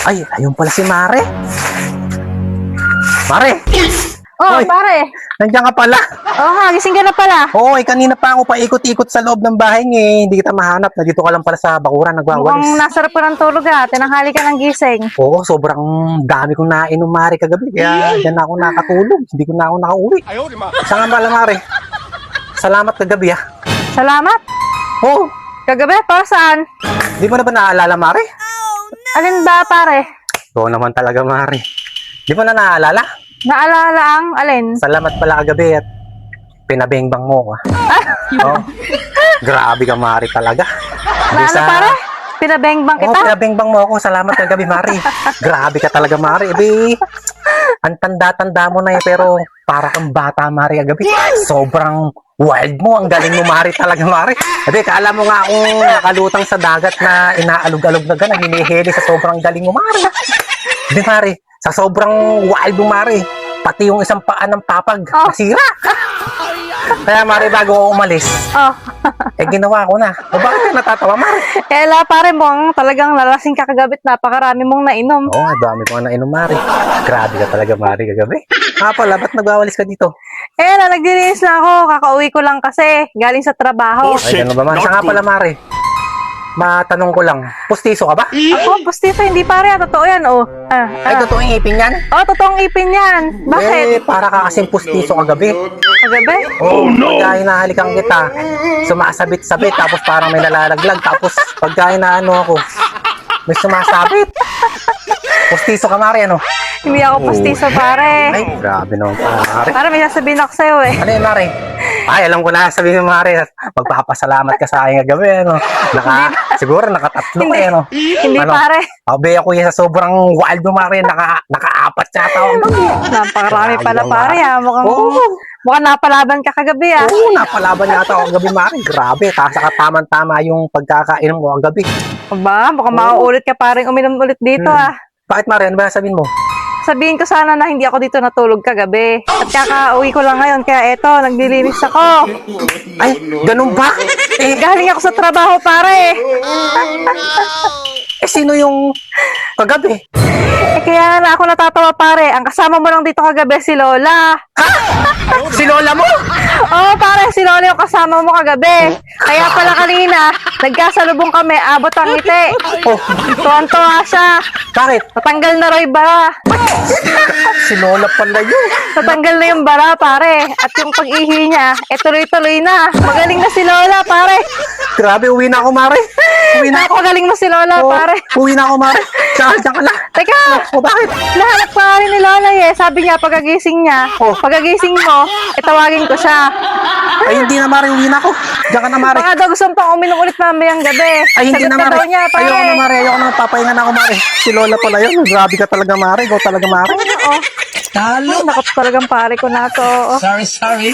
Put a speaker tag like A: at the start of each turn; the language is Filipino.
A: Ay, ayun pala si Mare. Mare!
B: Oh,
A: Hoy,
B: pare.
A: nandiyan ka pala.
B: Oh, ha, gising ka na pala.
A: Oo, kanina pa ako paikot-ikot sa loob ng bahay niya eh. Hindi kita mahanap. Nandito ka lang pala sa bakuran,
B: Mukhang
A: nagwawalis.
B: nasarap ka ng tulog ha. Tinanghali ka ng gising.
A: Oo, sobrang dami kong nainom, Mare, kagabi. Kaya dyan ako nakatulog. Hindi ko na ako nakauwi. Saan nga pala, Mare? Salamat kagabi, ah.
B: Salamat.
A: Oo,
B: Kagabi, para saan?
A: di mo na ba naalala, Mare?
B: Alin ba, pare?
A: Oo naman talaga, Mare. Di mo na naalala?
B: Naalala ang alin?
A: Salamat pala kagabi at pinabengbang mo, ah. Oo. Grabe ka, Mare, talaga.
B: Na ano, pare? Pinabengbang
A: Oo,
B: kita?
A: pinabengbang mo ako. Salamat kagabi, Mare. Grabe ka talaga, Mare. Ebe, ang tanda-tanda mo na eh, pero para kang bata, Mare, kagabi. Sobrang wild mo. Ang galing mo, Mare, talaga, Mare. Ebe, kaala mo nga akong nakalutang sa dagat na inaalog-alog na gano'n, hinihili sa sobrang galing mo, Mare. Ebe, Mare, sa sobrang wild mo, Mare, pati yung isang paa ng papag,
B: Oh.
A: nasira. Kaya, Mare, bago ako umalis,
B: Oh.
A: ginawa ko na. O, bakit ka natatawa, Mare?
B: Kaya pare mo, talagang lalasing ka kagabit. Napakarami mong nainom.
A: Oo, ang dami ko na nainom, Mare. Grabe ka talaga, Mare, kagabi. Pala, ba't nagwawalis ka dito?
B: Naglilinis na ako. Kakauwi ko lang kasi. Galing sa trabaho.
A: Ay, ganun ba, Mare? Saan nga pala, Mare? Matanong ko lang, pustiso ka ba?
B: Ako, postito. Hindi pare. Totoo yan, oh.
A: Ay, totoo yung ipin yan?
B: Oh, totoong ipin yan. Bakit?
A: Para ka kasing pustiso kagabi.
B: Kagabi?
A: Oo, pagka hinahalikan kita, sumasabit-sabit, tapos parang may nalalaglag, tapos pagka inaano ako, may sumasabit. Pustiso ka, Mare, ano?
B: Hindi ako postiso, pare.
A: Ay, grabe naman pala, Mare.
B: Pare, may sasabihin ako sa'yo eh.
A: Ano yun, Mare? Ay, alam ko na, sabihin mo, Mare, magpapasalamat ka sa akin kagabi, ano? Siguro nakatatlo
B: Hindi.
A: kayo, no?
B: Hindi,
A: Ano?
B: pare.
A: Abe ako yan sa sobrang wild mo, Mare, nakaapat yata ako.
B: Napakarami pala,
A: Grabe,
B: pare. Ha?
A: Oo.
B: Mukhang napalaban ka kagabi, ha?
A: Oo, napalaban yata ako kagabi, Mare. Grabe, saka tamang-tama yung pagkakainom mo kagabi.
B: Aba, mukhang mauulit ka, paring uminom ulit dito, ha?
A: Bakit, Mare? Ano ba sabihin mo?
B: Sabihin ko sana na hindi ako dito natulog kagabi. At kakauwi ko lang ngayon, kaya eto, naglilinis ako.
A: Ay, ganun ba?
B: Galing ako sa trabaho, pare.
A: Sino yung kagabi?
B: Kaya na ako natatawa, pare. Ang kasama mo lang dito kagabi, si Lola.
A: Si Lola mo?
B: Oo, pare, si Lola yung kasama mo kagabi. Kaya pala kanina, nagkasalubong kami, abot ang ngiti.
A: Oh,
B: Tuwan-tuwa siya.
A: bakit?
B: Natanggal na raw yung bara.
A: Si Lola pala yun.
B: Natanggal na yung bara, pare. At yung pag-ihi niya, tuloy-tuloy na. Magaling na si Lola, pare.
A: Grabe, uwi na ako, Mare. Uwi na ako.
B: Napagaling mo si Lola,
A: Oh,
B: pare.
A: uwi na ako, Mare. Diyan ka lang.
B: Teka,
A: Oh, bakit?
B: nahanap pa rin ni Lola eh. Sabi niya, pagagising niya, pagagising mo, tawagin ko siya.
A: Ay, hindi na, Mare. Uwi na ako. Diyan ka na, Mare.
B: Baka daw gusto pang uminom ulit mamayang gabi.
A: Ay, hindi
B: Sagot
A: na,
B: ka
A: Mare.
B: daw niya, pare.
A: Ayoko na, Mare. Ayoko na. Papahinga na ako, Mare. Si Lola pala yun. Grabe ka talaga, Mare. Ikaw talaga, Mare.
B: Oo. Ay, naku, talagang pare ko na to.
C: Sorry.